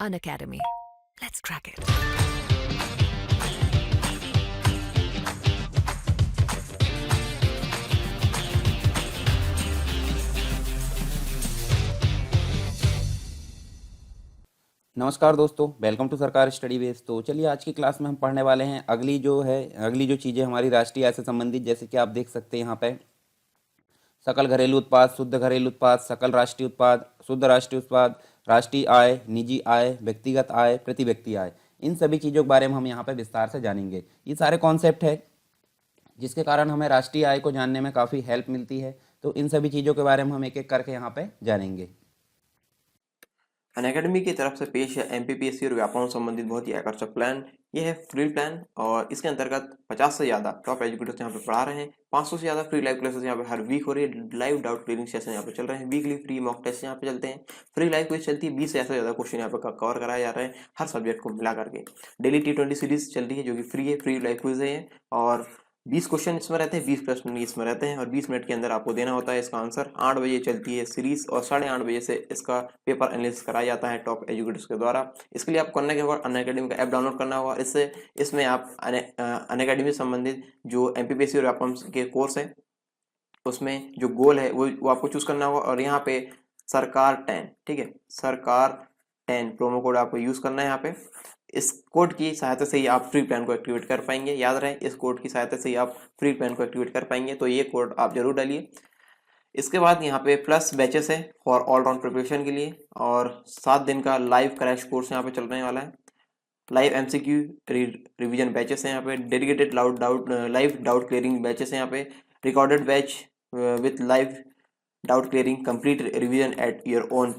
Unacademy. Let's crack it. नमस्कार दोस्तों, welcome to सरकार स्टडी बेस। तो चलिए आज की क्लास में हम पढ़ने वाले हैं अगली जो चीज़ें हमारी राष्ट्रीय आय से संबंधित, जैसे कि आप देख सकते हैं यहाँ पे सकल घरेलू उत्पाद, शुद्ध घरेलू उत्पाद, सकल राष्ट्रीय उत्पाद, शुद्ध राष्ट्रीय उत्पाद, राष्ट्रीय आय, निजी आय, व्यक्तिगत आय, प्रति व्यक्ति आय। इन सभी चीज़ों के बारे में हम यहाँ पे विस्तार से जानेंगे। ये सारे कॉन्सेप्ट है जिसके कारण हमें राष्ट्रीय आय को जानने में काफ़ी हेल्प मिलती है। तो इन सभी चीज़ों के बारे में हम एक एक करके यहाँ पे जानेंगे। अनअकैडमी की तरफ से पेश है एमपीपीएससी और व्यापारों से संबंधित बहुत ही आकर्षक प्लान। ये है फ्री प्लान और इसके अंतर्गत 50 से ज़्यादा टॉप एजुकेटर्स यहाँ पे पढ़ा रहे हैं। 500 से ज़्यादा फ्री लाइव क्लासेस यहाँ पे हर वीक हो रही है। लाइव डाउट क्लियरिंग सेशन यहाँ पे चल रहे हैं। वीकली फ्री मॉक टेस्ट यहाँ पे चलते हैं। फ्री लाइव क्विज चलती है। 20 से ऐसे ज़्यादा क्वेश्चन यहाँ पे कवर कराए जा रहे हैं हर सब्जेक्ट को मिला करके। डेली T20 सीरीज चल रही है जो कि फ्री है, फ्री लाइव क्विज है और 20 क्वेश्चन इसमें रहते हैं, 20 प्रश्न इसमें रहते हैं और 20 मिनट के अंदर आपको देना होता है इसका आंसर। 8 बजे चलती है सीरीज और 8:30 बजे से इसका पेपर एनालिसिस कराया जाता है टॉप एजुकेटर्स के द्वारा। इसके लिए आपको करना क्या होगा, अनअकैडमी का ऐप डाउनलोड करना होगा। इसमें आप अनअकैडमी से संबंधित जो एमपीपीएससी और व्यापम के कोर्स है उसमें जो गोल है वो आपको चूज करना होगा और यहाँ पे सरकार 10, ठीक है, सरकार 10 प्रोमो कोड आपको यूज करना है। यहाँ पे इस कोड की सहायता से ही आप फ्री प्लान को एक्टिवेट कर पाएंगे। याद रहे, इस कोड की सहायता से ही आप फ्री प्लान को एक्टिवेट कर पाएंगे, तो ये कोड आप जरूर डालिए। इसके बाद यहाँ पे प्लस बैचेस है फॉर ऑल राउंड प्रिपरेशन के लिए और 7 दिन का लाइव क्रैश कोर्स यहाँ पे चलने वाला है। लाइव एमसीक्यू रिवीजन बैचेस हैं यहाँ पे। Dedicated live doubt clearing batches हैं यहाँ पे। Recorded batch with live doubt clearing complete revision at your own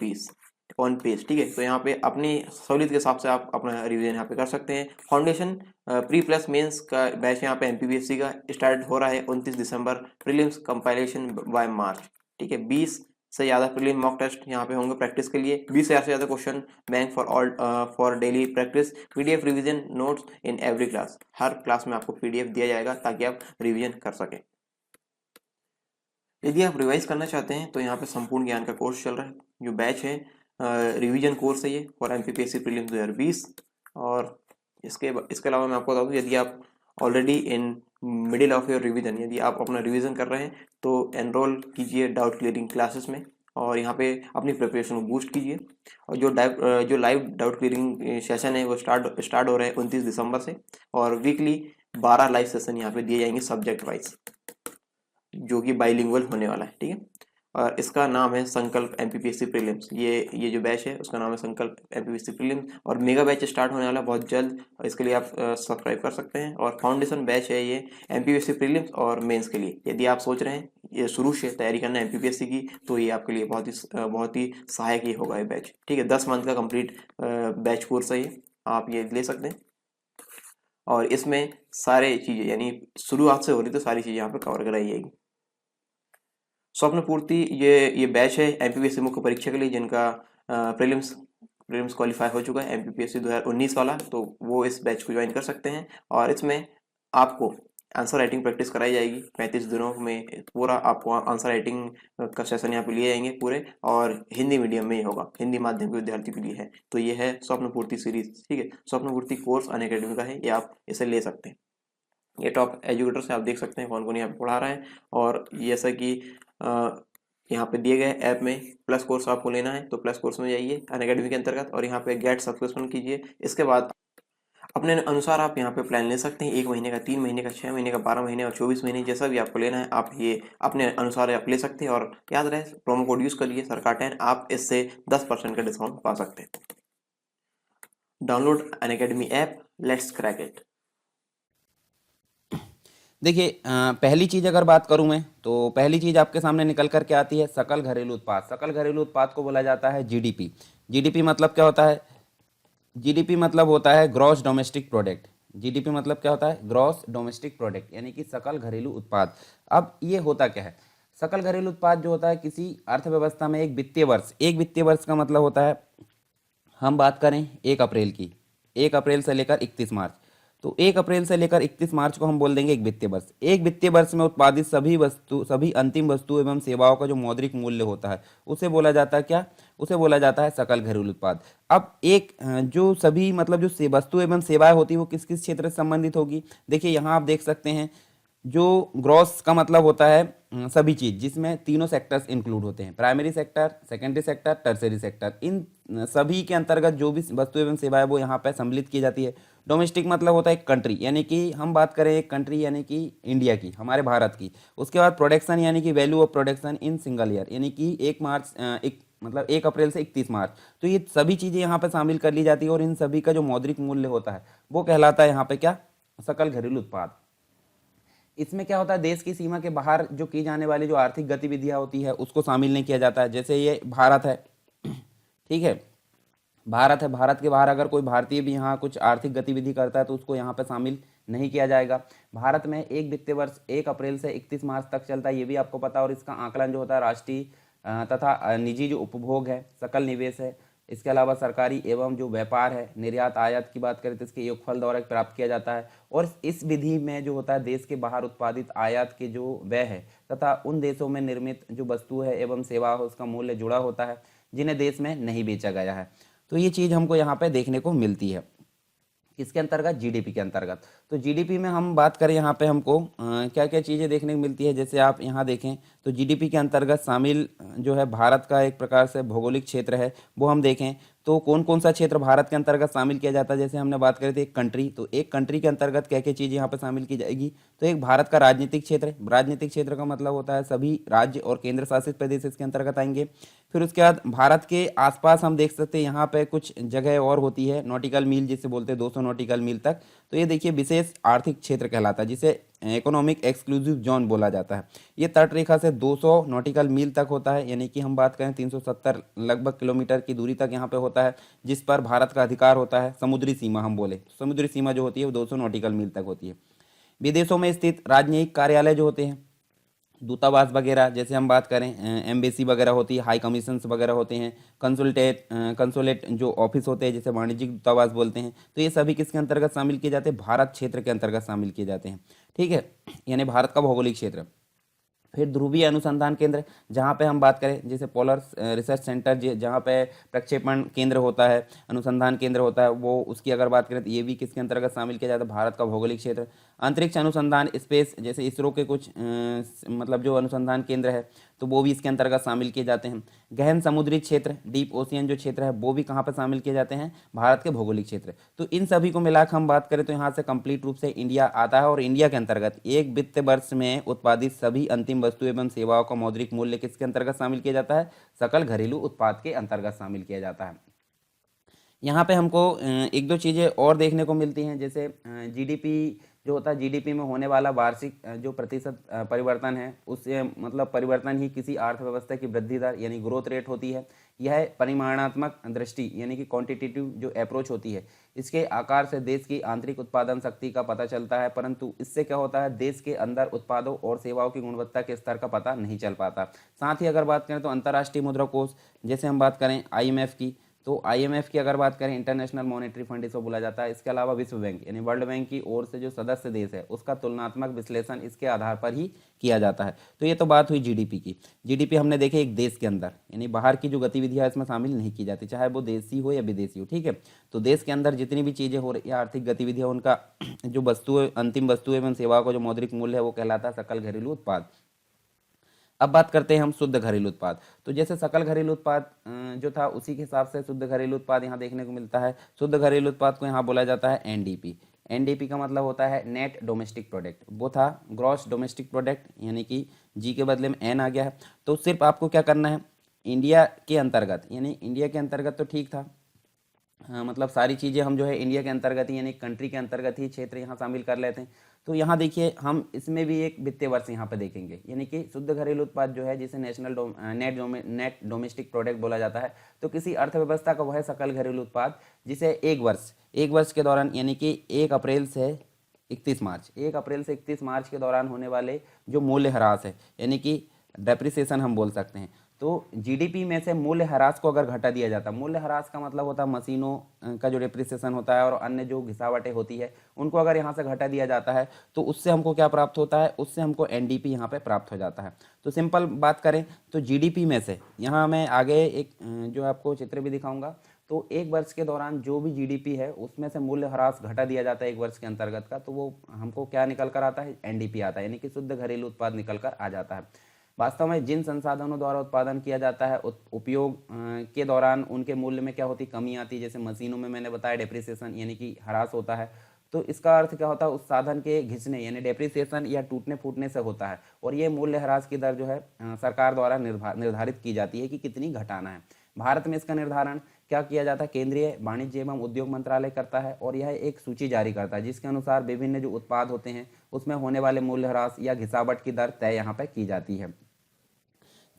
page, ठीक है। तो यहाँ पे अपनी सहूलियत के हिसाब से आप अपना रिवीजन यहाँ पे कर सकते हैं। फाउंडेशन प्री प्लस मेंस का बैच यहाँ पे एमपीपीएससी का स्टार्ट हो रहा है 29 दिसंबर। प्रीलिम्स कंपाइलेशन बाय मार्च, ठीक है। 20 से ज़्यादा प्रीलिम मॉक टेस्ट यहाँ पे होंगे प्रैक्टिस के लिए। 20 से ज़्यादा question bank for daily practice. PDF revision notes in every class. Her class में आपको पीडीएफ दिया जाएगा ताकि आप रिवीजन कर सकें। यदि आप रिवाइज करना चाहते हैं तो यहाँ पे संपूर्ण ज्ञान का कोर्स चल रहा है। जो बैच है रिवीजन कोर्स है ये फॉर एमपीपीएससी प्रीलिम्स 2020। और इसके अलावा मैं आपको बता दूँ, यदि आप already in middle of your revision, यदि आप अपना रिवीजन कर रहे हैं तो एनरोल कीजिए डाउट क्लियरिंग क्लासेस में और यहाँ पे अपनी प्रिपरेशन को बूस्ट कीजिए। और जो लाइव डाउट क्लियरिंग सेशन है वो स्टार्ट हो रहे हैं 29 दिसंबर से और वीकली 12 लाइव सेशन यहाँ पे दिए जाएंगे सब्जेक्ट वाइज, जो कि बाइलिंगुअल होने वाला है, ठीक है। और इसका नाम है संकल्प एमपीपीएससी प्रीलिम्स। ये जो बैच है उसका नाम है संकल्प एमपीपीएससी प्रीलिम्स और मेगा बैच स्टार्ट होने वाला है बहुत जल्द और इसके लिए आप सब्सक्राइब कर सकते हैं। और फाउंडेशन बैच है ये एमपीपीएससी प्रीलिम्स और मेंस के लिए। यदि आप सोच रहे हैं ये शुरू से तैयारी करना है एमपीपीएससी की तो ये आपके लिए बहुत ही सहायक ही होगा ये बैच, ठीक है। 10 मंथ का कंप्लीट बैच कोर्स है ये, आप ये ले सकते हैं। और इसमें सारे चीज़ें यानी शुरुआत से हो रही तो सारी चीज़ें यहाँ पर कवर कराई जाएगी। स्वप्न पूर्ति ये बैच है एमपीपीएससी मुख्य परीक्षा के लिए जिनका प्रीलिम्स क्वालिफाई हो चुका है एमपीपीएससी 2019 वाला, तो वो इस बैच को ज्वाइन कर सकते हैं। और इसमें आपको आंसर राइटिंग प्रैक्टिस कराई जाएगी 35 दिनों में। पूरा आपको आंसर राइटिंग का सेशन यहाँ पे लिए जाएंगे पूरे और हिंदी मीडियम में ही होगा, हिंदी माध्यम के विद्यार्थी के लिए है। तो ये है स्वप्न पूर्ति सीरीज, ठीक है। स्वप्न पूर्ति कोर्स अनअकैडमी का है, ये आप इसे ले सकते हैं। ये टॉप एजुकेटर से आप देख सकते हैं कौन कौन यहाँ पे पढ़ा रहा है। और जैसा कि यहाँ पे दिए गए ऐप में प्लस कोर्स आपको लेना है तो प्लस कोर्स में जाइए अनअकैडमी के अंतर्गत और यहाँ पे गेट सब्सक्रिप्शन कीजिए। इसके बाद अपने अनुसार आप यहाँ पे प्लान ले सकते हैं। 1 महीने का, 3 महीने का, 6 महीने का, 12 महीने और 24 महीने, जैसा भी आपको लेना है आप ये अपने अनुसार आप ले सकते हैं। और याद रहे प्रोमो कोड यूज करिए सरकार 10, आप इससे 10% का डिस्काउंट पा सकते हैं। Download Unacademy app, let's crack it. देखिए पहली चीज़ अगर बात करूं मैं तो पहली चीज़ आपके सामने निकल कर के आती है सकल घरेलू उत्पाद। सकल घरेलू उत्पाद को बोला जाता है जीडीपी। जीडीपी मतलब क्या होता है? जीडीपी मतलब होता है ग्रॉस डोमेस्टिक प्रोडक्ट। जीडीपी मतलब क्या होता है? ग्रॉस डोमेस्टिक प्रोडक्ट, यानी कि सकल घरेलू उत्पाद। अब ये होता क्या है? सकल घरेलू उत्पाद जो होता है किसी अर्थव्यवस्था में एक वित्तीय वर्ष का मतलब होता है, हम बात करें 1 अप्रैल की, 1 अप्रैल से लेकर 31 मार्च, तो 1 अप्रैल से लेकर 31 मार्च को हम बोल देंगे एक वित्तीय वर्ष। एक वित्तीय वर्ष में उत्पादित सभी अंतिम वस्तु एवं सेवाओं का जो मौद्रिक मूल्य होता है उसे बोला जाता है क्या? उसे बोला जाता है सकल घरेलू उत्पाद। अब एक जो सभी मतलब जो वस्तु एवं सेवाएं होती है वो किस किस क्षेत्र से संबंधित होगी? देखिए यहाँ आप देख सकते हैं, जो ग्रॉस का मतलब होता है सभी चीज, जिसमें तीनों सेक्टर्स इंक्लूड होते हैं, primary sector, secondary sector, tertiary sector. इन सभी के अंतर्गत जो भी वस्तु एवं सेवाएं वो यहाँ पे सम्मिलित की जाती है। डोमेस्टिक मतलब होता है एक कंट्री, यानी कि हम बात करें एक कंट्री यानी कि इंडिया की, हमारे भारत की। उसके बाद प्रोडक्शन यानी कि value of production in single year, यानी कि 1 अप्रैल से 31 मार्च। तो ये सभी चीज़ें यहाँ पे शामिल कर ली जाती है और इन सभी का जो मौद्रिक मूल्य होता है वो कहलाता है यहाँ पे क्या? सकल घरेलू उत्पाद। इसमें क्या होता है, देश की सीमा के बाहर जो की जाने वाली जो आर्थिक गतिविधियां होती है उसको शामिल नहीं किया जाता है। जैसे ये भारत है, ठीक है, भारत है, भारत के बाहर अगर कोई भारतीय भी यहाँ कुछ आर्थिक गतिविधि करता है तो उसको यहाँ पे शामिल नहीं किया जाएगा। भारत में एक वित्तीय वर्ष 1 अप्रैल से 31 मार्च तक चलता है, ये भी आपको पता है। और इसका आकलन जो होता है राष्ट्रीय तथा निजी जो उपभोग है, सकल निवेश है, इसके अलावा सरकारी एवं जो व्यापार है, निर्यात आयात की बात करें तो इसके योगफल द्वारा प्राप्त किया जाता है। और इस विधि में जो होता है देश के बाहर उत्पादित आयात के जो व्यय है तथा उन देशों में निर्मित जो वस्तु है एवं सेवा है उसका मूल्य जुड़ा होता है, जिन्हें देश में नहीं बेचा गया है। तो ये चीज़ हमको यहाँ पे देखने को मिलती है इसके अंतर्गत, जीडीपी के अंतर्गत। तो जीडीपी में हम बात करें यहाँ पे हमको क्या क्या चीज़ें देखने को मिलती है। जैसे आप यहाँ देखें तो जीडीपी के अंतर्गत शामिल जो है भारत का एक प्रकार से भौगोलिक क्षेत्र है, वो हम देखें तो कौन कौन सा क्षेत्र भारत के अंतर्गत शामिल किया जाता है। जैसे हमने बात करी थी एक कंट्री, तो एक कंट्री के अंतर्गत क्या क्या चीज़ यहाँ पे शामिल की जाएगी। तो एक भारत का राजनीतिक क्षेत्र है, राजनीतिक क्षेत्र का मतलब होता है सभी राज्य और केंद्र शासित प्रदेश इसके अंतर्गत आएंगे। फिर उसके बाद भारत के आसपास हम देख सकते हैं यहाँ पे कुछ जगह और होती है, नॉटिकल मील जिसे बोलते हैं 200 नॉटिकल मील तक। तो ये देखिए विशेष आर्थिक क्षेत्र कहलाता है, जिसे इकोनॉमिक एक्सक्लूसिव जोन बोला जाता है। ये तट रेखा से 200 नॉटिकल मील तक होता है, यानी कि हम बात करें 370 लगभग किलोमीटर की दूरी तक यहाँ पे होता है, जिस पर भारत का अधिकार होता है। समुद्री सीमा हम बोले, समुद्री सीमा जो होती है वो 200 नॉटिकल मील तक होती है। विदेशों में स्थित राजनयिक कार्यालय जो होते हैं, दूतावास वगैरह, जैसे हम बात करें एम्बेसी वगैरह होती है, हाई कमीशंस वगैरह होते हैं, कंसुलेट जो ऑफिस होते हैं जिसे वाणिज्यिक दूतावास बोलते हैं। तो ये सभी किसके अंतर्गत शामिल किए जाते हैं? भारत क्षेत्र के अंतर्गत शामिल किए जाते हैं, ठीक है, यानी भारत का भौगोलिक क्षेत्र। फिर ध्रुवीय अनुसंधान केंद्र, जहाँ पे हम बात करें जैसे पोलर रिसर्च सेंटर, जहाँ पे प्रक्षेपण केंद्र होता है, अनुसंधान केंद्र होता है, वो उसकी अगर बात करें तो ये भी किसके अंतर्गत शामिल किया जाता है? भारत का भौगोलिक क्षेत्र। अंतरिक्ष अनुसंधान स्पेस, जैसे इसरो के कुछ मतलब जो अनुसंधान केंद्र है तो वो भी इसके अंतर्गत शामिल किए जाते हैं। गहन समुद्री क्षेत्र, डीप ओशियन जो क्षेत्र है वो भी कहाँ पर शामिल किए जाते हैं? भारत के भौगोलिक क्षेत्र। तो इन सभी को मिलाकर हम बात करें तो यहाँ से कंप्लीट रूप से इंडिया आता है। और इंडिया के अंतर्गत एक वित्तीय वर्ष में उत्पादित सभी अंतिम वस्तु एवं सेवाओं का मौद्रिक मूल्य किसके अंतर्गत शामिल किया जाता है? सकल घरेलू उत्पाद के अंतर्गत शामिल किया जाता है। यहाँ पे हमको एक दो चीज़ें और देखने को मिलती हैं, जैसे जीडीपी जो होता है, जीडीपी में होने वाला वार्षिक जो प्रतिशत परिवर्तन है, उससे मतलब परिवर्तन ही किसी अर्थव्यवस्था की वृद्धि दर यानी ग्रोथ रेट होती है। यह परिमाणात्मक दृष्टि यानी कि क्वांटिटेटिव जो अप्रोच होती है, इसके आकार से देश की आंतरिक उत्पादन शक्ति का पता चलता है, परंतु इससे क्या होता है, देश के अंदर उत्पादों और सेवाओं की गुणवत्ता के स्तर का पता नहीं चल पाता। साथ ही अगर बात करें तो अंतर्राष्ट्रीय मुद्रा कोष, जैसे हम बात करें आईएमएफ की, तो आईएमएफ की अगर बात करें, इंटरनेशनल मॉनेटरी फंड इसको बोला जाता है। इसके अलावा विश्व बैंक यानी वर्ल्ड बैंक की ओर से जो सदस्य देश है उसका तुलनात्मक विश्लेषण इसके आधार पर ही किया जाता है। तो ये तो बात हुई जीडीपी की। जीडीपी हमने देखे एक देश के अंदर, यानी बाहर की जो गतिविधियां इसमें शामिल नहीं की जाती, चाहे वो देशी हो या विदेशी हो, ठीक है। तो देश के अंदर जितनी भी चीज़ें हो रही है आर्थिक गतिविधियाँ, उनका जो अंतिम वस्तु एवं सेवाओं का जो मौद्रिक मूल्य है वो कहलाता है सकल घरेलू उत्पाद। अब बात करते हैं हम शुद्ध घरेलू उत्पाद। तो जैसे सकल घरेलू उत्पाद जो था उसी के हिसाब से शुद्ध घरेलू उत्पाद यहाँ देखने को मिलता है। शुद्ध घरेलू उत्पाद को यहाँ बोला जाता है एनडीपी। एनडीपी का मतलब होता है नेट डोमेस्टिक प्रोडक्ट, वो था ग्रॉस डोमेस्टिक प्रोडक्ट, यानी कि जी के बदले में एन आ गया है। तो सिर्फ आपको क्या करना है, इंडिया के अंतर्गत, यानी इंडिया के अंतर्गत तो ठीक था, हाँ, मतलब सारी चीज़ें हम जो है इंडिया के अंतर्गत ही यानी कंट्री के अंतर्गत ही क्षेत्र यहाँ शामिल कर लेते हैं। तो यहाँ देखिए हम इसमें भी एक वित्तीय वर्ष यहाँ पे देखेंगे, यानी कि शुद्ध घरेलू उत्पाद जो है जिसे नेट डोमेस्टिक प्रोडक्ट बोला जाता है। तो किसी अर्थव्यवस्था का वह है सकल घरेलू उत्पाद जिसे एक वर्ष के दौरान, यानी कि 1 अप्रैल से 31 मार्च के दौरान होने वाले जो मूल्य ह्रास है, यानी कि डेप्रिसिएशन हम बोल सकते हैं, तो जीडीपी में से मूल्य ह्रास को अगर घटा दिया जाता, मूल्य ह्रास का मतलब होता है मशीनों का जो डिप्रिसिएशन होता है और अन्य जो घिसावटें होती है उनको अगर यहाँ से घटा दिया जाता है तो उससे हमको क्या प्राप्त होता है, उससे हमको एनडीपी यहाँ पे प्राप्त हो जाता है। तो सिंपल बात करें तो जीडीपी में से यहाँ मैं आगे एक जो आपको चित्र भी दिखाऊंगा, तो एक वर्ष के दौरान जो भी जीडीपी है उसमें से मूल्य ह्रास घटा दिया जाता है एक वर्ष के अंतर्गत का, तो वो हमको क्या निकल कर आता है, एनडीपी आता है, यानी कि शुद्ध घरेलू उत्पाद निकल कर आ जाता है। वास्तव में जिन संसाधनों द्वारा उत्पादन किया जाता है उपयोग के दौरान उनके मूल्य में क्या होती, कमी आती है। जैसे मशीनों में मैंने बताया डेप्रिसिएशन यानी कि ह्रास होता है, तो इसका अर्थ क्या होता है, उस साधन के घिसने यानी डेप्रिसिएशन या टूटने फूटने से होता है। और ये मूल्य ह्रास की दर जो है सरकार द्वारा निर्धारित की जाती है कि कितनी घटाना है। भारत में इसका निर्धारण क्या किया जाता है, केंद्रीय वाणिज्य एवं उद्योग मंत्रालय करता है और यह एक सूची जारी करता है जिसके अनुसार विभिन्न जो उत्पाद होते हैं उसमें होने वाले मूल्य ह्रास या घिसावट की दर तय यहाँ पे की जाती है।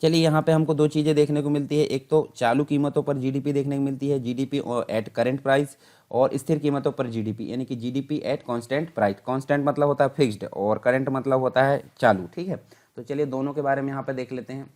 चलिए यहाँ पे हमको दो चीज़ें देखने को मिलती है, एक तो चालू कीमतों पर जीडीपी देखने को मिलती है, जीडीपी एट करेंट प्राइस, और स्थिर कीमतों पर जीडीपी यानी कि GDP at constant price. Constant मतलब होता है फिक्स्ड और करेंट मतलब होता है चालू, ठीक है। तो चलिए दोनों के बारे में यहाँ पे देख लेते हैं।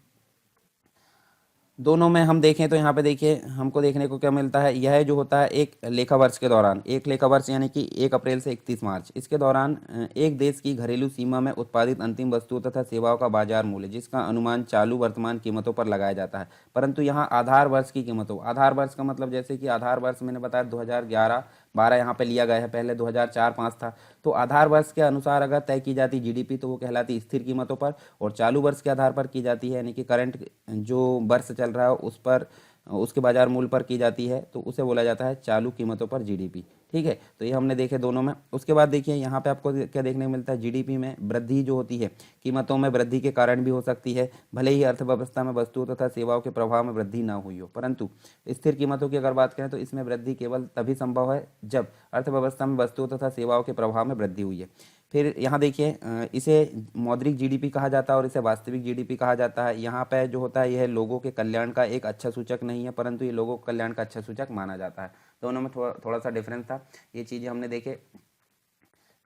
दोनों में हम देखें तो यहाँ पे देखिए हमको देखने को क्या मिलता है, यह जो होता है एक लेखा वर्ष के दौरान, एक लेखा वर्ष यानी कि 1 अप्रैल से 31 मार्च, इसके दौरान एक देश की घरेलू सीमा में उत्पादित अंतिम वस्तुओं तथा सेवाओं का बाजार मूल्य जिसका अनुमान चालू वर्तमान कीमतों पर लगाया जाता है। परंतु यहाँ आधार वर्ष की कीमतों, आधार वर्ष का मतलब जैसे कि आधार वर्ष मैंने बताया 2011-12 यहाँ पे लिया गया है, पहले 2004-5 था। तो आधार वर्ष के अनुसार अगर तय की जाती जीडीपी तो वो कहलाती स्थिर कीमतों पर, और चालू वर्ष के आधार पर की जाती है यानी कि करंट जो वर्ष चल रहा है उस पर उसके बाजार मूल्य पर की जाती है तो उसे बोला जाता है चालू कीमतों पर जीडीपी, ठीक है। तो ये हमने देखे दोनों में। उसके बाद देखिए यहाँ पे आपको क्या देखने को मिलता है, जीडीपी में वृद्धि जो होती है कीमतों में वृद्धि के कारण भी हो सकती है, भले ही अर्थव्यवस्था में वस्तुओं तथा सेवाओं के प्रभाव में वृद्धि ना हुई हो। परंतु स्थिर कीमतों की अगर बात करें तो इसमें वृद्धि केवल तभी संभव है जब अर्थव्यवस्था में वस्तुओं तथा सेवाओं के प्रभाव में वृद्धि हुई है। फिर यहाँ देखिए इसे मौद्रिक जीडीपी कहा जाता है और इसे वास्तविक जीडीपी कहा जाता है। यहाँ पे जो होता है यह लोगों के कल्याण का एक अच्छा सूचक नहीं है, परंतु ये लोगों के कल्याण का अच्छा सूचक माना जाता है। दोनों में थोड़ा सा डिफरेंस था, ये चीज़ें हमने देखे।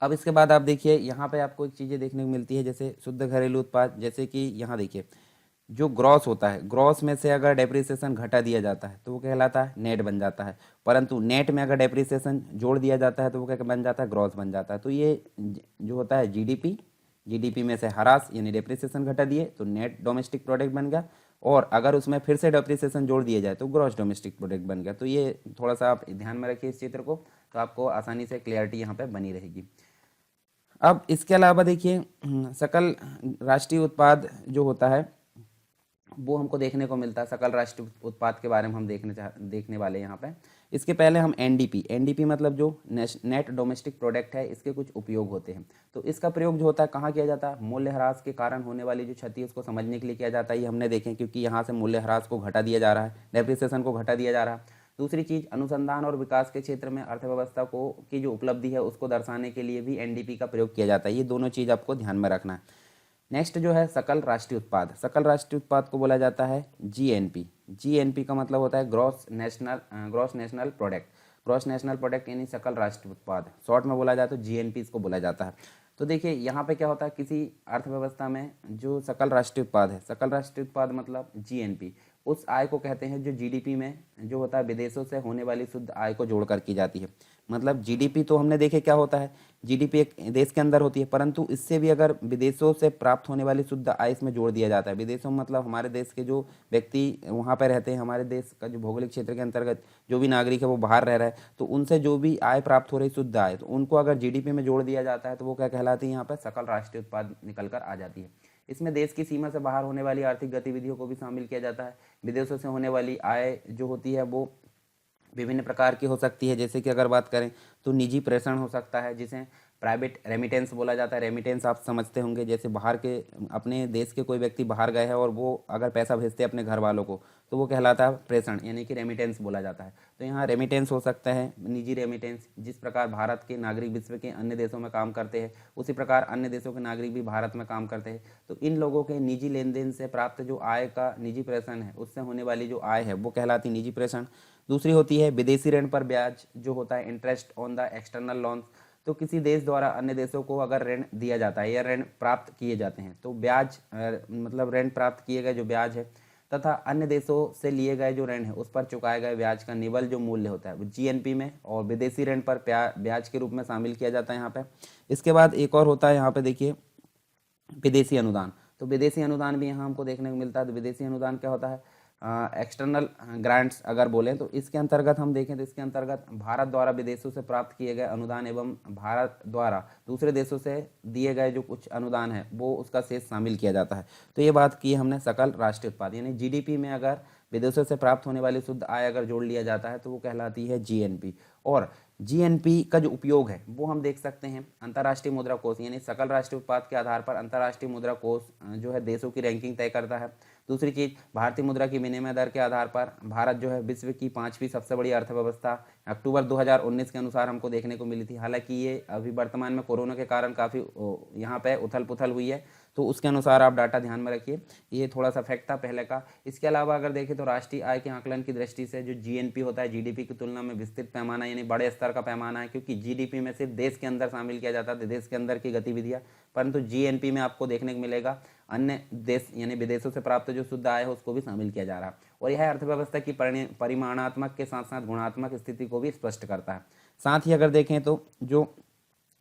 अब इसके बाद आप देखिए यहाँ पे आपको एक चीज़ें देखने को मिलती है जैसे शुद्ध घरेलू उत्पाद, जैसे कि यहाँ देखिए जो ग्रॉस होता है, ग्रॉस में से अगर डेप्रिसिएशन घटा दिया जाता है तो वो कहलाता है नेट बन जाता है, परंतु नेट में अगर डेप्रिसिएशन जोड़ दिया जाता है तो वो क्या बन जाता है, ग्रॉस बन जाता है। तो ये जो होता है जीडीपी, जीडीपी में से ह्रास यानी डेप्रिसिएशन घटा दिए तो नेट डोमेस्टिक प्रोडक्ट बन गया, और अगर उसमें फिर से डेप्रिसिएशन जोड़ दिया जाए तो ग्रॉस डोमेस्टिक प्रोडक्ट बन गया। तो ये थोड़ा सा आप ध्यान में रखिए इस चित्र को, तो आपको आसानी से क्लियरिटी यहाँ पे बनी रहेगी। अब इसके अलावा देखिए सकल राष्ट्रीय उत्पाद जो होता है वो हमको देखने को मिलता है, सकल राष्ट्रीय उत्पाद के बारे में हम देखने वाले हैं यहाँ पे। इसके पहले हम एनडीपी, एनडीपी मतलब जो नेट डोमेस्टिक प्रोडक्ट है, इसके कुछ उपयोग होते हैं। तो इसका प्रयोग जो होता है कहाँ किया जाता है, मूल्य ह्रास के कारण होने वाली जो क्षति उसको समझने के लिए किया जाता है। ये हमने देखें क्योंकि यहाँ से मूल्य ह्रास को घटा दिया जा रहा है, डेप्रिसिएशन को घटा दिया जा रहा है। दूसरी चीज़ अनुसंधान और विकास के क्षेत्र में अर्थव्यवस्था को की जो उपलब्धि है उसको दर्शाने के लिए भी एनडीपी का प्रयोग किया जाता है। ये दोनों चीज़ आपको ध्यान में रखना है। नेक्स्ट जो है सकल राष्ट्रीय उत्पाद, सकल राष्ट्रीय उत्पाद को बोला जाता है जीएनपी। जीएनपी का मतलब होता है gross national product, gross national product यानी सकल राष्ट्रीय उत्पाद, शॉर्ट में बोला जाए तो जीएनपी इसको बोला जाता है। तो देखिए यहाँ पे क्या होता है, किसी अर्थव्यवस्था में जो सकल राष्ट्रीय उत्पाद है, सकल राष्ट्रीय उत्पाद मतलब जीएनपी, उस आय को कहते हैं जो जीडीपी में जो होता है विदेशों से होने वाली शुद्ध आय को जोड़कर की जाती है। मतलब जीडीपी तो हमने देखे क्या होता है, जीडीपी एक देश के अंदर होती है, परंतु इससे भी अगर विदेशों से प्राप्त होने वाली शुद्ध आय इसमें जोड़ दिया जाता है। विदेशों मतलब हमारे देश के जो व्यक्ति वहाँ पर रहते हैं, हमारे देश का जो भौगोलिक क्षेत्र के अंतर्गत जो भी नागरिक है वो बाहर रह रहा है, तो उनसे जो भी आय प्राप्त हो रही शुद्ध आय, तो उनको अगर जीडीपी में जोड़ दिया जाता है तो वो क्या कहलाती है, यहाँ पर सकल राष्ट्रीय उत्पाद निकल कर आ जाती है। इसमें देश की सीमा से बाहर होने वाली आर्थिक गतिविधियों को भी शामिल किया जाता है। विदेशों से होने वाली आय जो होती है वो विभिन्न प्रकार की हो सकती है, जैसे कि अगर बात करें तो निजी प्रेषण हो सकता है जिसे प्राइवेट रेमिटेंस बोला जाता है। रेमिटेंस आप समझते होंगे, जैसे बाहर के अपने देश के कोई व्यक्ति बाहर गए हैं और वो अगर पैसा भेजते हैं अपने घर वालों को तो वो कहलाता है प्रेषण यानी कि रेमिटेंस बोला जाता है। तो यहाँ रेमिटेंस हो सकता है निजी रेमिटेंस, जिस प्रकार भारत के नागरिक विश्व के अन्य देशों में काम करते हैं उसी प्रकार अन्य देशों के नागरिक भी भारत में काम करते हैं। तो इन लोगों के निजी लेन देन से प्राप्त जो आय का निजी प्रेषण है, उससे होने वाली जो आय है वो कहलाती निजी प्रेषण। दूसरी होती है विदेशी ऋण पर ब्याज जो होता है interest on the external loans. तो किसी देश द्वारा अन्य देशों को अगर ऋण दिया जाता है या ऋण प्राप्त किए जाते हैं तो ब्याज मतलब ऋण प्राप्त किए गए जो ब्याज है तथा अन्य देशों से लिए गए जो ऋण है उस पर चुकाए गए ब्याज का निवल जो मूल्य होता है वो जीएनपी में और विदेशी ऋण पर ब्याज के रूप में शामिल किया जाता है यहाँ पे। इसके बाद एक और होता है यहाँ पे देखिए विदेशी अनुदान। तो विदेशी अनुदान भी यहाँ हमको देखने को मिलता है। तो विदेशी अनुदान क्या होता है? एक्सटर्नल ग्रांट्स अगर बोलें तो इसके अंतर्गत हम देखें तो इसके अंतर्गत भारत द्वारा विदेशों से प्राप्त किए गए अनुदान एवं भारत द्वारा दूसरे देशों से दिए गए जो कुछ अनुदान है वो उसका शेष शामिल किया जाता है। तो ये बात की हमने सकल राष्ट्रीय उत्पाद यानी जीडीपी में अगर विदेशों से प्राप्त होने वाली शुद्ध आय अगर जोड़ लिया जाता है तो वो कहलाती है जीएनपी। और जीएनपी का जो उपयोग है वो हम देख सकते हैं अंतर्राष्ट्रीय मुद्रा कोष यानी सकल राष्ट्रीय उत्पाद के आधार पर अंतर्राष्ट्रीय मुद्रा कोष जो है देशों की रैंकिंग तय करता है। दूसरी चीज़ भारतीय मुद्रा की विनिमय दर के आधार पर भारत जो है विश्व की 5वीं सबसे बड़ी अर्थव्यवस्था अक्टूबर 2019 के अनुसार हमको देखने को मिली थी। हालांकि ये अभी वर्तमान में कोरोना के कारण काफ़ी यहाँ पे उथल पुथल हुई है, तो उसके अनुसार आप डाटा ध्यान में रखिए। ये थोड़ा सा फैक्ट था पहले का। इसके अलावा अगर देखें तो राष्ट्रीय आय के आकलन की दृष्टि से जो जीएनपी होता है जीडीपी की तुलना में विस्तृत पैमाना यानी बड़े स्तर का पैमाना है, क्योंकि जीडीपी में सिर्फ देश के अंदर शामिल किया जाता है, देश के अंदर की गतिविधियाँ, परंतु जीएनपी में आपको देखने को मिलेगा अन्य देश यानी विदेशों से प्राप्त जो शुद्ध आय है उसको भी शामिल किया जा रहा है। और यह अर्थव्यवस्था की परिमाणात्मक के साथ साथ गुणात्मक स्थिति को भी स्पष्ट करता है। साथ ही अगर देखें तो जो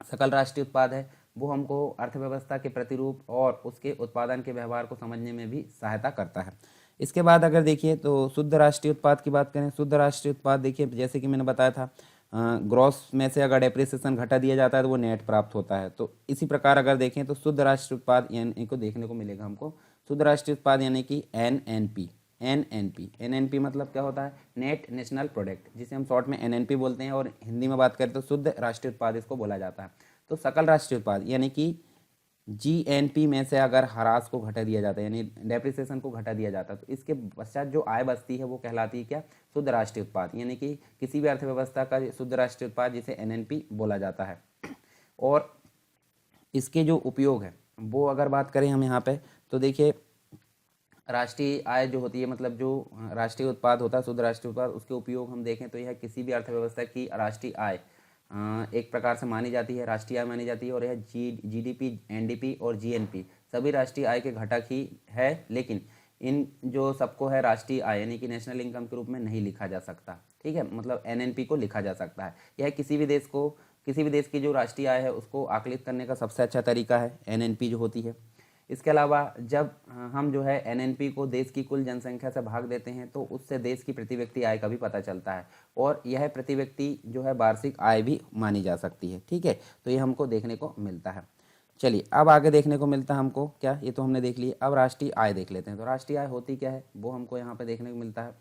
सकल राष्ट्रीय उत्पाद है वो हमको अर्थव्यवस्था के प्रतिरूप और उसके उत्पादन के व्यवहार को समझने में भी सहायता करता है। इसके बाद अगर देखिए तो शुद्ध राष्ट्रीय उत्पाद की बात करें, शुद्ध राष्ट्रीय उत्पाद देखिए जैसे कि मैंने बताया था ग्रॉस में से अगर डेप्रिसिएशन घटा दिया जाता है तो वो नेट प्राप्त होता है। तो इसी प्रकार अगर देखें तो शुद्ध राष्ट्रीय उत्पाद यानी को देखने को मिलेगा हमको शुद्ध राष्ट्रीय उत्पाद यानी कि एनएनपी मतलब क्या होता है? नेट नेशनल प्रोडक्ट, जिसे हम शॉर्ट में एनएनपी बोलते हैं और हिंदी में बात करें तो शुद्ध राष्ट्रीय उत्पाद इसको बोला जाता है। तो सकल राष्ट्रीय उत्पाद यानी कि जीएनपी में से अगर ह्रास को घटा दिया जाता है यानी डेप्रिसिएशन को घटा दिया जाता है तो इसके पश्चात जो आय बचती है वो कहलाती है क्या? शुद्ध राष्ट्रीय उत्पाद यानी कि किसी भी अर्थव्यवस्था का शुद्ध राष्ट्रीय उत्पाद जिसे एनएनपी बोला जाता है। और इसके जो उपयोग है वो अगर बात करें हम यहाँ पे तो देखिए राष्ट्रीय आय जो होती है मतलब जो राष्ट्रीय उत्पाद होता है शुद्ध राष्ट्रीय उत्पाद उसके उपयोग हम देखें तो यह किसी भी अर्थव्यवस्था की राष्ट्रीय आय एक प्रकार से मानी जाती है, राष्ट्रीय आय मानी जाती है। और यह जीडीपी, एनडीपी और जीएनपी सभी राष्ट्रीय आय के घटक ही है, लेकिन इन जो सबको है राष्ट्रीय आय यानी कि नेशनल इनकम के रूप में नहीं लिखा जा सकता। ठीक है, मतलब एनएनपी को लिखा जा सकता है। यह किसी भी देश की जो राष्ट्रीय आय है उसको आकलित करने का सबसे अच्छा तरीका है एनएनपी जो होती है। इसके अलावा जब हम जो है एनएनपी को देश की कुल जनसंख्या से भाग देते हैं तो उससे देश की प्रति व्यक्ति आय का भी पता चलता है और यह प्रति व्यक्ति जो है वार्षिक आय भी मानी जा सकती है। ठीक है, तो ये हमको देखने को मिलता है। चलिए अब आगे देखने को मिलता है हमको क्या, ये तो हमने देख लिया। अब राष्ट्रीय आय देख लेते हैं। तो राष्ट्रीय आय होती क्या है वो हमको यहाँ पे देखने को मिलता है।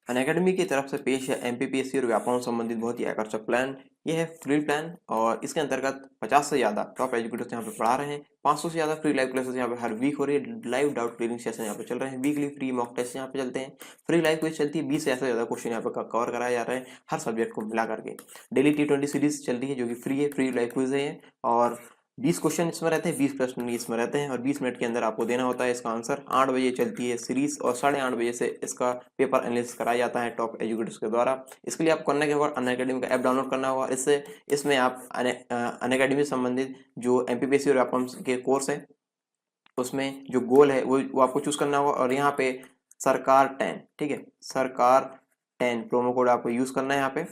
अनअकैडमी की तरफ से पेश है एमपीपीएससी और व्यापारों से संबंधित बहुत ही आकर्षक प्लान। ये है फ्री प्लान और इसके अंतर्गत 50 से ज़्यादा टॉप एजुकेटर्स यहाँ पे पढ़ा रहे हैं। 500 से ज़्यादा फ्री लाइव क्लासेस यहाँ पे हर वीक हो रही है। लाइव डाउट क्लियरिंग सेशन यहाँ पे चल रहे हैं। वीकली फ्री मॉक टेस्ट यहाँ पे चलते हैं। फ्री लाइव क्विज चलती है। 20 से ऐसे ज़्यादा क्वेश्चन यहाँ पे कवर कराए जा रहे हैं हर सब्जेक्ट को मिला करके। डेली T20 सीरीज चल रही है जो कि फ्री है, फ्री लाइव क्विज है और 20 क्वेश्चन इसमें रहते हैं, 20 प्रश्न इसमें रहते हैं और 20 मिनट के अंदर आपको देना होता है इसका आंसर। 8 बजे चलती है सीरीज और 8:30 बजे से इसका पेपर एनालिसिस कराया जाता है टॉप एजुकेटर्स के द्वारा। इसके लिए आपको करना क्या होगा, अनअकैडमी का ऐप डाउनलोड करना होगा। इसमें आप अनअकैडमी से संबंधित जो एमपीपीएससी और व्यापम के कोर्स है उसमें जो गोल है वो आपको चूज करना होगा और यहाँ पे सरकार 10, ठीक है, सरकार 10 प्रोमो कोड आपको यूज करना है। यहाँ पे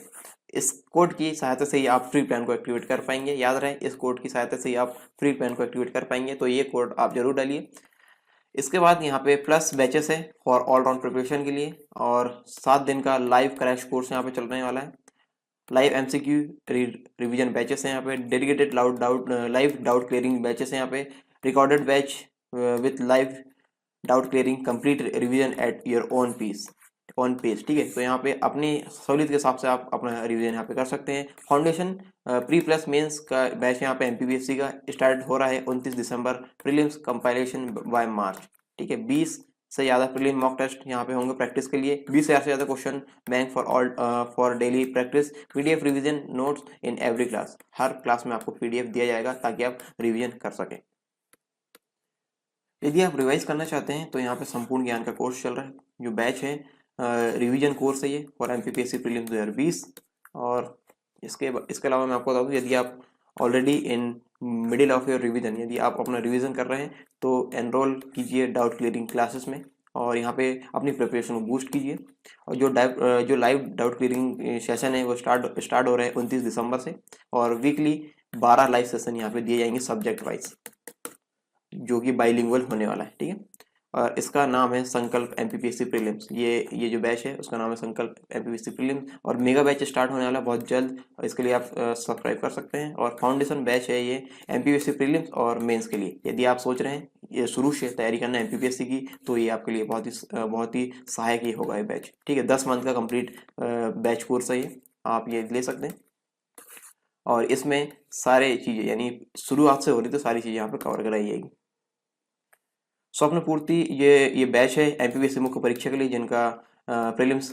इस कोड की सहायता से ही आप फ्री प्लान को एक्टिवेट कर पाएंगे। याद रहे, इस कोड की सहायता से ही आप फ्री प्लान को एक्टिवेट कर पाएंगे, तो ये कोड आप जरूर डालिए। इसके बाद यहाँ पे प्लस बैचेस है फॉर ऑल राउंड प्रिपरेशन के लिए और 7 दिन का लाइव क्रैश कोर्स यहाँ पे चलने वाला है। लाइव एमसीक्यू रिवीजन बैचेस हैं यहाँ पे। Dedicated live doubt clearing batches हैं यहाँ पे। Recorded batch with live doubt clearing complete revision at your own page, ठीक है। तो यहाँ पे अपनी सहूलियत के हिसाब से आप अपना रिवीजन यहाँ पे कर सकते हैं। फाउंडेशन प्री प्लस मेंस का बैच यहाँ पे एमपीपीएससी का स्टार्ट हो रहा है 29 दिसंबर। प्रीलिम्स कंपाइलेशन बाय मार्च, ठीक है। 20 से ज़्यादा प्रीलिम मॉक टेस्ट यहाँ पे होंगे प्रैक्टिस के लिए। 20 से ज़्यादा question bank for daily practice. PDF revision notes in every class, her class में आपको पीडीएफ दिया जाएगा ताकि आप रिवीजन कर सकें। यदि आप रिवाइज करना चाहते हैं तो यहाँ पे संपूर्ण ज्ञान का कोर्स चल रहा है। जो बैच है रिवीजन कोर्स है ये फॉर एमपीपीएससी प्रीलिम्स 2020। और इसके अलावा मैं आपको बता दूँ, यदि आप already in middle of your revision, यदि आप अपना रिवीजन कर रहे हैं तो एनरोल कीजिए डाउट क्लियरिंग क्लासेस में और यहाँ पे अपनी प्रिपरेशन को बूस्ट कीजिए। और जो लाइव डाउट क्लियरिंग सेशन है वो स्टार्ट हो रहे हैं 29 दिसंबर से, और वीकली 12 लाइव सेशन यहाँ पे दिए जाएंगे सब्जेक्ट वाइज, जो कि बाइलिंगुअल होने वाला है, ठीक है। और इसका नाम है संकल्प एमपीपीएससी प्रीलिम्स। ये जो बैच है उसका नाम है संकल्प एमपीपीएससी प्रीलिम्स, और मेगा बैच स्टार्ट होने वाला है बहुत जल्द, और इसके लिए आप सब्सक्राइब कर सकते हैं। और फाउंडेशन बैच है ये एमपीपीएससी प्रीलिम्स और मेंस के लिए। यदि आप सोच रहे हैं ये शुरू से तैयारी करना है एमपीपीएससी की, तो ये आपके लिए बहुत ही सहायक ही होगा ये बैच, ठीक है। 10 मंथ का कंप्लीट बैच कोर्स है ये, आप ये ले सकते हैं। और इसमें सारे चीज़ें यानी शुरुआत से हो रही तो सारी चीज़ें यहाँ पे कवर कराई जाएगी। स्वप्न पूर्ति ये बैच है एमपीपीएससी मुख्य परीक्षा के लिए, जिनका प्रीलिम्स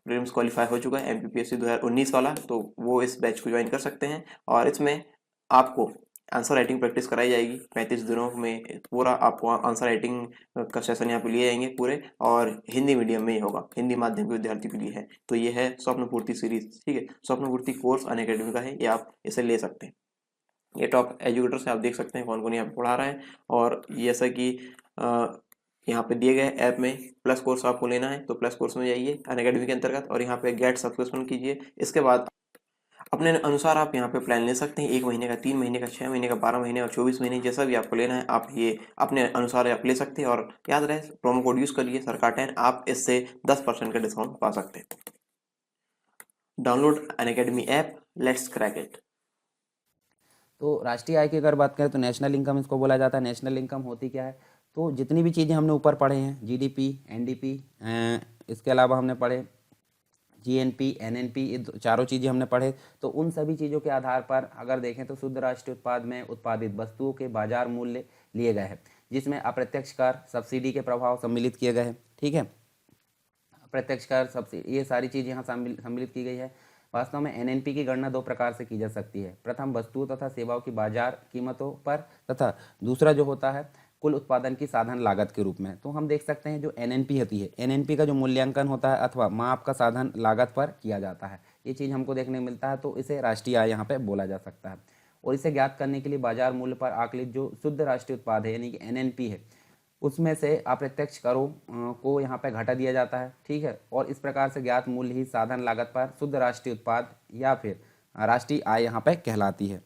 क्वालिफाई हो चुका है एमपीपीएससी 2019 वाला, तो वो इस बैच को ज्वाइन कर सकते हैं। और इसमें आपको आंसर राइटिंग प्रैक्टिस कराई जाएगी 35 दिनों में। पूरा आपको आंसर राइटिंग का सेशन यहाँ पे लिए जाएंगे पूरे, और हिंदी मीडियम में ही होगा, हिंदी माध्यम के विद्यार्थी के लिए है। तो ये है स्वप्न पूर्ति सीरीज, ठीक है। स्वप्न पूर्ति कोर्स अनअकैडमी का है, ये आप इसे ले सकते हैं। ये टॉप एजुकेटर से आप देख सकते हैं कौन कौन यहाँ पे पढ़ा रहा है। और जैसा कि यहाँ पे दिए गए ऐप में प्लस कोर्स आपको लेना है तो प्लस कोर्स में जाइए अनअकैडमी के अंतर्गत, और यहाँ पे गेट सब्सक्रिप्शन कीजिए। इसके बाद अपने अनुसार आप यहाँ पे प्लान ले सकते हैं, 1 महीने का, 3 महीने का, 6 महीने का, 12 महीने और 24 महीने, जैसा भी आपको लेना है आप ये अपने अनुसार आप ले सकते हैं। और याद रहे प्रोमो कोड यूज़ करिए सरकार 10, आप इससे 10% का डिस्काउंट पा सकते हैं। Download Unacademy app, let's crack it. तो राष्ट्रीय आय की अगर बात करें तो नेशनल इनकम इसको बोला जाता है। नेशनल इनकम होती क्या है, तो जितनी भी चीज़ें हमने ऊपर पढ़े हैं, जीडीपी, एनडीपी, इसके अलावा हमने पढ़े जीएनपी, एनएनपी, ये चारों चीज़ें हमने पढ़े। तो उन सभी चीज़ों के आधार पर अगर देखें तो शुद्ध राष्ट्रीय उत्पाद में उत्पादित वस्तुओं के बाजार मूल्य लिए गए हैं, जिसमें अप्रत्यक्ष कर, सब्सिडी के प्रभाव सम्मिलित किए गए हैं, ठीक है। अप्रत्यक्ष कर, सब्सिडी, ये सारी चीज़ यहाँ सम्मिलित की गई है। वास्तव में एनएनपी की गणना 2 प्रकार से की जा सकती है। प्रथम वस्तुओं तथा सेवाओं की बाजार कीमतों पर, तथा दूसरा जो होता है कुल उत्पादन की साधन लागत के रूप में। तो हम देख सकते हैं जो एनएनपी होती है, एनएनपी का जो मूल्यांकन होता है अथवा माप का साधन लागत पर किया जाता है, ये चीज़ हमको देखने को मिलता है। तो इसे राष्ट्रीय आय यहाँ पे बोला जा सकता है। और इसे ज्ञात करने के लिए बाजार मूल्य पर आकलित जो शुद्ध राष्ट्रीय उत्पाद है यानी कि एनएनपी है, उसमें से अप्रत्यक्ष करों को यहाँ पे घटा दिया जाता है, ठीक है। और इस प्रकार से ज्ञात मूल्य ही साधन लागत पर शुद्ध राष्ट्रीय उत्पाद या फिर राष्ट्रीय आय यहाँ पे कहलाती है,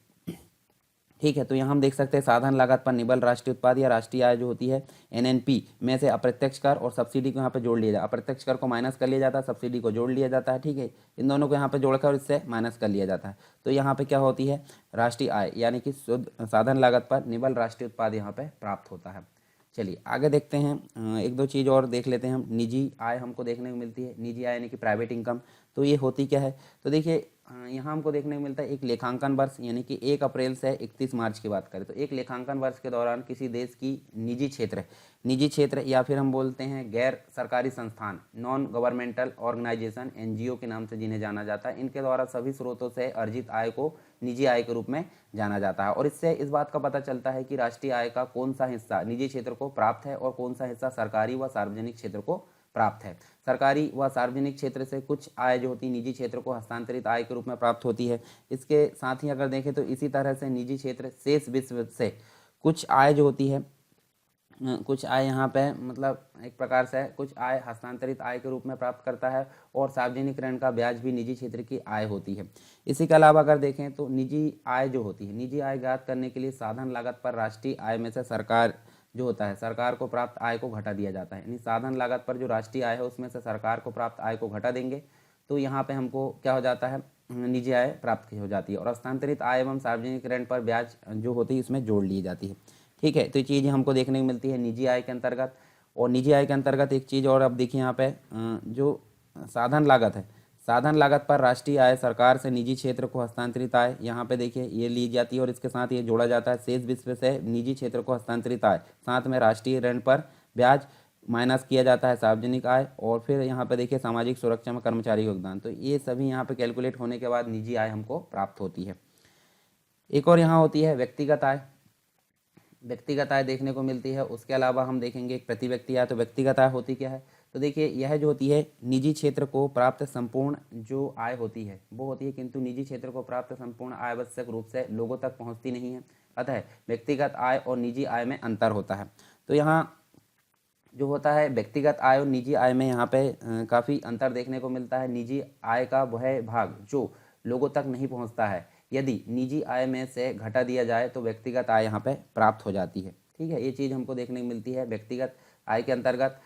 ठीक है। तो यहाँ हम देख सकते हैं साधन लागत पर निबल राष्ट्रीय उत्पाद या राष्ट्रीय आय जो होती है एनएनपी में से अप्रत्यक्ष कर और सब्सिडी को यहाँ पे जोड़ लिया जाता है। अप्रत्यक्ष कर को माइनस कर लिया जाता है, सब्सिडी को जोड़ लिया जाता है, ठीक है। इन दोनों को यहाँ पे जोड़कर और इससे माइनस कर लिया जाता है। तो यहाँ पे क्या होती है, राष्ट्रीय आय यानी कि शुद्ध साधन लागत पर निबल राष्ट्रीय उत्पाद यहाँ पे प्राप्त होता है। चलिए आगे देखते हैं, एक दो चीज़ और देख लेते हैं हम। निजी आय हमको देखने को मिलती है, निजी आय यानी कि प्राइवेट इनकम। तो ये होती क्या है, तो देखिए यहाँ हमको देखने को मिलता है एक लेखांकन वर्ष यानी कि 1 अप्रैल से 31 मार्च की बात करें तो एक लेखांकन वर्ष के दौरान किसी देश की निजी क्षेत्र या फिर हम बोलते हैं गैर सरकारी संस्थान, नॉन गवर्नमेंटल ऑर्गेनाइजेशन, एनजीओ के नाम से जिन्हें जाना जाता है, इनके द्वारा सभी स्रोतों से अर्जित आय को निजी आय के रूप में जाना जाता है। और इससे इस बात का पता चलता है कि राष्ट्रीय आय का कौन सा हिस्सा निजी क्षेत्र को प्राप्त है और कौन सा हिस्सा सरकारी व सार्वजनिक क्षेत्र को प्राप्त है। सरकारी व सार्वजनिक क्षेत्र से कुछ आय जो होती है निजी क्षेत्र को हस्तांतरित आय के रूप में प्राप्त होती है। इसके साथ ही अगर देखें तो इसी तरह से निजी क्षेत्र शेष विश्व से कुछ आय जो होती है, कुछ आय यहाँ पे मतलब एक प्रकार से कुछ आय हस्तांतरित आय के रूप में प्राप्त करता है, और सार्वजनिक ऋण का ब्याज भी निजी क्षेत्र की आय होती है। इसी के अलावा अगर देखें तो निजी आय जो होती है, निजी आय ज्ञात करने के लिए साधन लागत पर राष्ट्रीय आय में से सरकार जो होता है, सरकार को प्राप्त आय को घटा दिया जाता है। यानी साधन लागत पर जो राष्ट्रीय आय है उसमें से सरकार को प्राप्त आय को घटा देंगे तो यहाँ पे हमको क्या हो जाता है, निजी आय प्राप्त हो जाती है। और हस्तांतरित आय एवं सार्वजनिक ऋण पर ब्याज जो होती है इसमें जोड़ ली जाती है, ठीक है। तो ये चीज़ हमको देखने को मिलती है निजी आय के अंतर्गत। और निजी आय के अंतर्गत एक चीज़ और अब देखिए यहाँ पे जो साधन लागत है, साधन लागत पर राष्ट्रीय आय सरकार से निजी क्षेत्र को हस्तांतरित आय यहाँ पे देखिए ये ली जाती है, और इसके साथ ये जोड़ा जाता है शेष विश्व से निजी क्षेत्र को हस्तांतरित आय, साथ में राष्ट्रीय ऋण पर ब्याज माइनस किया जाता है सार्वजनिक आय, और फिर यहाँ पे देखिए सामाजिक सुरक्षा में कर्मचारी योगदान। तो ये सभी यहाँ पे कैलकुलेट होने के बाद निजी आय हमको प्राप्त होती है। एक और यहाँ होती है व्यक्तिगत आय, व्यक्तिगत आय देखने को मिलती है। उसके अलावा हम देखेंगे एक प्रति व्यक्ति आय। तो व्यक्तिगत आय होती क्या है, तो देखिए यह जो होती है निजी क्षेत्र को प्राप्त संपूर्ण जो आय होती है वो होती है, किंतु निजी क्षेत्र को प्राप्त संपूर्ण आय आवश्यक रूप से लोगों तक पहुंचती नहीं है। अतः व्यक्तिगत आय और निजी आय में अंतर होता है। तो यहाँ जो होता है व्यक्तिगत आय और निजी आय में यहाँ पे काफ़ी अंतर देखने को मिलता है। निजी आय का वह भाग जो लोगों तक नहीं पहुँचता है, यदि निजी आय में से घटा दिया जाए तो व्यक्तिगत आय यहाँ पे प्राप्त हो जाती है। ठीक है, ये चीज़ हमको देखने को मिलती है व्यक्तिगत आय के अंतर्गत।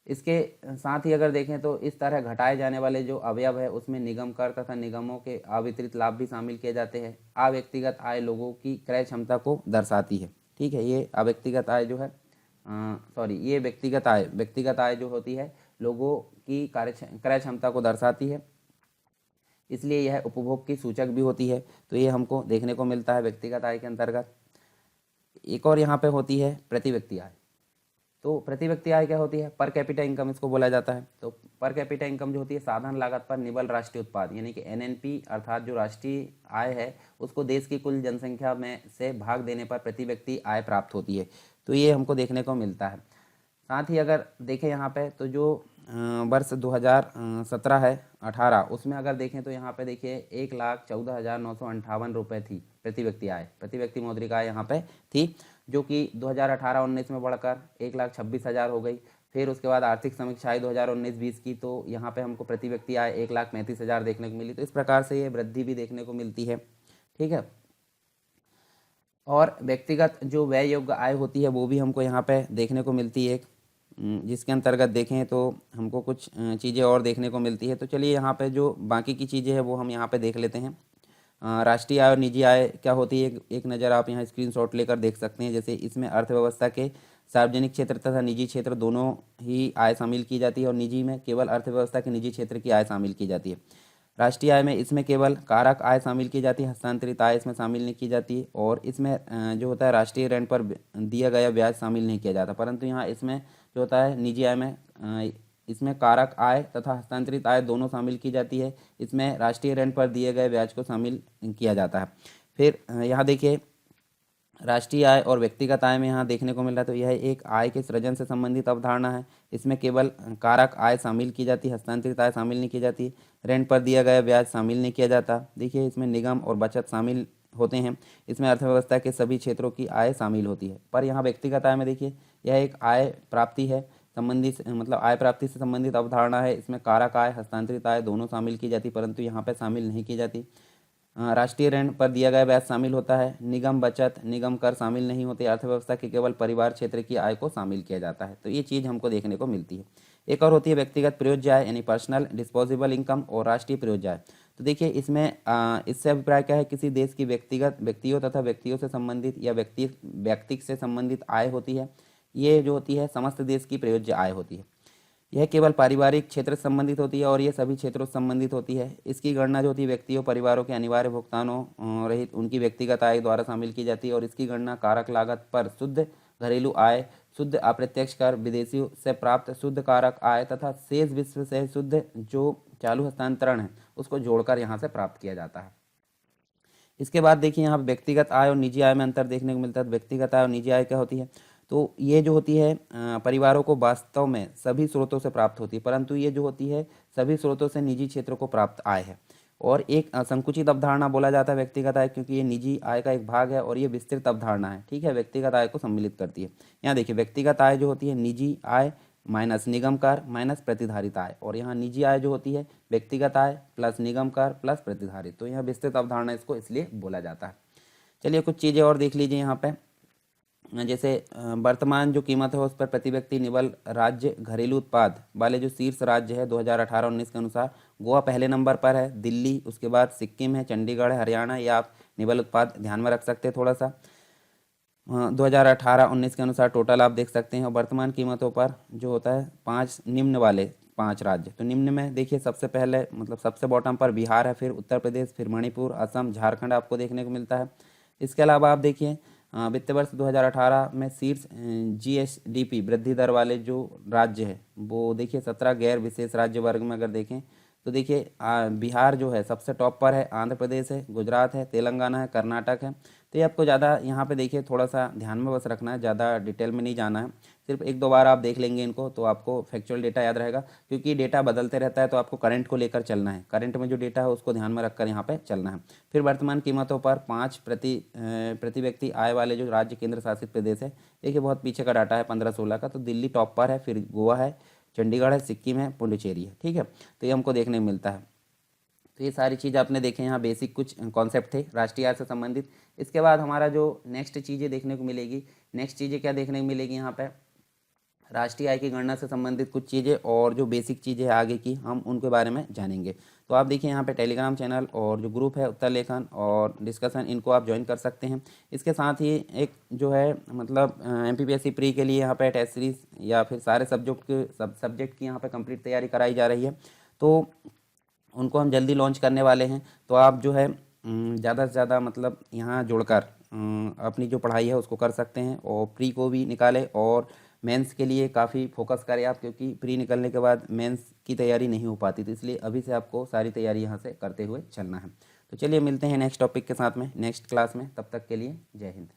इसके साथ ही अगर देखें तो इस तरह घटाए जाने वाले जो अवयव है उसमें निगम कर तथा निगमों के अवितरित लाभ भी शामिल किए जाते हैं। अव्यक्तिगत आय लोगों की क्रय क्षमता को दर्शाती है। ठीक है, ये अव्यक्तिगत आय जो है ये व्यक्तिगत आय जो होती है लोगों की क्रय क्षमता को दर्शाती है, इसलिए यह उपभोग की सूचक भी होती है। तो ये हमको देखने को मिलता है व्यक्तिगत आय के अंतर्गत। एक और यहाँ पे होती है प्रति व्यक्ति आय। तो प्रति व्यक्ति आय क्या होती है? पर कैपिटा इनकम इसको बोला जाता है। तो पर कैपिटा इनकम जो होती है साधारण लागत पर निबल राष्ट्रीय उत्पाद यानी कि एनएनपी अर्थात जो राष्ट्रीय आय है उसको देश की कुल जनसंख्या में से भाग देने पर प्रति व्यक्ति आय प्राप्त होती है। तो ये हमको देखने को मिलता है। साथ ही अगर देखें यहाँ पे तो जो वर्ष 2017 है 18 उसमें अगर देखें तो यहाँ पे देखिए 1,14,958 रुपये थी प्रति व्यक्ति आय, प्रति व्यक्ति मौद्रिक आय यहाँ पे थी, जो कि 2018-19 में बढ़कर 1,26,000 हो गई। फिर उसके बाद आर्थिक समीक्षा आई 2019-20 की, तो यहाँ पे हमको प्रति व्यक्ति आय 1,35,000 देखने को मिली। तो इस प्रकार से ये वृद्धि भी देखने को मिलती है। ठीक है, और व्यक्तिगत जो व्यय योग्य आय होती है वो भी हमको यहाँ पे देखने को मिलती है, जिसके अंतर्गत देखें तो हमको कुछ चीज़ें और देखने को मिलती है। तो चलिए यहाँ पे जो बाकी की चीज़ें हैं वो हम यहाँ पे देख लेते हैं। राष्ट्रीय आय और निजी आय क्या होती है, एक नज़र आप यहाँ स्क्रीनशॉट लेकर देख सकते हैं। जैसे इसमें अर्थव्यवस्था के सार्वजनिक क्षेत्र तथा निजी क्षेत्र दोनों ही आय शामिल की जाती है और निजी में केवल अर्थव्यवस्था के निजी क्षेत्र की आय शामिल की जाती है। राष्ट्रीय आय में इसमें केवल कारक आय शामिल की जाती है, हस्तांतरित आय इसमें शामिल नहीं की जाती। और इसमें जो होता है राष्ट्रीय ऋण पर दिया गया ब्याज शामिल नहीं किया जाता। परंतु यहाँ इसमें जो होता है निजी आय में इसमें कारक आय तथा हस्तांतरित आय दोनों शामिल की जाती है। इसमें राष्ट्रीय ऋण पर दिए गए ब्याज को शामिल किया जाता है। फिर यहाँ देखिए राष्ट्रीय आय और व्यक्तिगत आय में यहाँ देखने को मिल रहा है। तो यह एक आय के सृजन से संबंधित अवधारणा है। इसमें केवल कारक आय शामिल की जाती है, हस्तांतरित आय शामिल नहीं की जाती, ऋण पर दिया गया ब्याज शामिल नहीं किया जाता। देखिए इसमें निगम और बचत शामिल होते हैं। इसमें अर्थव्यवस्था के सभी क्षेत्रों की आय शामिल होती है। पर यहाँ व्यक्तिगत आय में देखिए यह एक आय प्राप्ति है संबंधित मतलब आय प्राप्ति से संबंधित अवधारणा है। इसमें कारक आय हस्तांतरित आय दोनों शामिल की जाती, परंतु यहाँ पे शामिल नहीं की जाती। राष्ट्रीय ऋण पर दिया गया ब्याज शामिल होता है, निगम बचत निगम कर शामिल नहीं होते, अर्थव्यवस्था के केवल परिवार क्षेत्र की आय को शामिल किया जाता है। तो ये चीज़ हमको देखने को मिलती है। एक और होती है व्यक्तिगत प्रयोज्य आय यानी पर्सनल डिस्पोजेबल इनकम और राष्ट्रीय प्रयोज्य आय। तो देखिए इसमें इससे अभिप्राय क्या है, किसी देश की व्यक्तिगत व्यक्तियों तथा व्यक्तियों से संबंधित या व्यक्ति से संबंधित आय होती है। ये जो होती है समस्त देश की प्रयोज्य आय होती है। यह केवल पारिवारिक क्षेत्र से संबंधित होती है और ये सभी क्षेत्रों से संबंधित होती है। इसकी गणना जो होती है व्यक्तियों परिवारों के अनिवार्य भुगतानों रहित उनकी व्यक्तिगत आय द्वारा शामिल की जाती है और इसकी गणना कारक लागत पर शुद्ध घरेलू आय, शुद्ध अप्रत्यक्ष कर, विदेशियों से प्राप्त शुद्ध कारक आय तथा शेष विश्व से शुद्ध जो चालू हस्तांतरण है उसको जोड़कर यहाँ से प्राप्त किया जाता है। इसके बाद देखिए यहाँ व्यक्तिगत आय और निजी आय में अंतर देखने को मिलता है। व्यक्तिगत आय और निजी आय क्या होती है, तो ये जो होती है परिवारों को वास्तव में सभी स्रोतों से प्राप्त होती है, परंतु ये जो होती है सभी स्रोतों से निजी क्षेत्रों को प्राप्त आय है। और एक संकुचित अवधारणा बोला जाता है व्यक्तिगत आय, क्योंकि ये निजी आय का एक भाग है और ये विस्तृत अवधारणा है। ठीक है, व्यक्तिगत आय को सम्मिलित करती है। यहाँ देखिए व्यक्तिगत आय जो होती है निजी आय माइनस निगम कर माइनस प्रतिधारित आय, और यहाँ निजी आय जो होती है व्यक्तिगत आय प्लस निगम कर प्लस प्रतिधारित। तो यहाँ विस्तृत अवधारणा इसको इसलिए बोला जाता है। चलिए कुछ चीज़ें और देख लीजिए यहाँ पे। जैसे वर्तमान जो कीमत है उस पर प्रति व्यक्ति निबल राज्य घरेलू उत्पाद वाले जो शीर्ष राज्य है 2018-19 के अनुसार गोवा पहले नंबर पर है, दिल्ली, उसके बाद सिक्किम है, चंडीगढ़ है, हरियाणा। ये आप निबल उत्पाद ध्यान में रख सकते हैं थोड़ा सा। 2018-19 के अनुसार टोटल आप देख सकते हैं। और वर्तमान कीमतों पर जो होता है 5 निम्न वाले 5 राज्य। तो निम्न में देखिए सबसे पहले मतलब सबसे बॉटम पर बिहार है, फिर उत्तर प्रदेश, फिर मणिपुर, असम, झारखंड आपको देखने को मिलता है। इसके अलावा आप देखिए वित्त वर्ष 2018 में शीर्ष GSDP वृद्धि दर वाले जो राज्य है वो देखिए 17 गैर विशेष राज्य वर्ग में अगर देखें तो देखिए बिहार जो है सबसे टॉप पर है, आंध्र प्रदेश है, गुजरात है, तेलंगाना है, कर्नाटक है। तो ये आपको ज़्यादा यहाँ पे देखिए थोड़ा सा ध्यान में बस रखना है, ज़्यादा डिटेल में नहीं जाना है। सिर्फ एक दो बार आप देख लेंगे इनको तो आपको फैक्चुअल डेटा याद रहेगा, क्योंकि डेटा बदलते रहता है तो आपको करंट को लेकर चलना है। करंट में जो डेटा है उसको ध्यान में रखकर यहाँ पे चलना है। फिर वर्तमान कीमतों पर 5 प्रति व्यक्ति आय वाले जो राज्य केंद्र शासित प्रदेश है, देखिए बहुत पीछे का डाटा है 15-16 का। तो दिल्ली टॉप पर है, फिर गोवा है, चंडीगढ़ है, सिक्किम है, पुडुचेरी है। ठीक है, तो ये हमको देखने को मिलता है। तो ये सारी चीज़ आपने देखे, यहाँ बेसिक कुछ कॉन्सेप्ट थे राष्ट्रीय आय से संबंधित। इसके बाद हमारा जो नेक्स्ट चीज़ें देखने को मिलेगी, नेक्स्ट चीज़ें क्या देखने को मिलेगी यहाँ पे, राष्ट्रीय आय की गणना से संबंधित कुछ चीज़ें और जो बेसिक चीज़ें हैं आगे की, हम उनके बारे में जानेंगे। तो आप देखिए यहाँ पे टेलीग्राम चैनल और जो ग्रुप है उत्तर लेखन और डिस्कशन, इनको आप ज्वाइन कर सकते हैं। इसके साथ ही एक जो है मतलब MPPSC प्री के लिए यहाँ पे टेस्ट सीरीज या फिर सारे सब्जेक्ट की यहाँ पे कंप्लीट तैयारी कराई जा रही है, तो उनको हम जल्दी लॉन्च करने वाले हैं। तो आप जो है ज़्यादा से ज़्यादा मतलब यहाँ जुड़कर अपनी जो पढ़ाई है उसको कर सकते हैं, और प्री को भी निकालें और मेंस के लिए काफ़ी फोकस करें आप, क्योंकि प्री निकलने के बाद मेंस की तैयारी नहीं हो पाती। तो इसलिए अभी से आपको सारी तैयारी यहाँ से करते हुए चलना है। तो चलिए मिलते हैं नेक्स्ट टॉपिक के साथ में नेक्स्ट क्लास में, तब तक के लिए जय हिंद।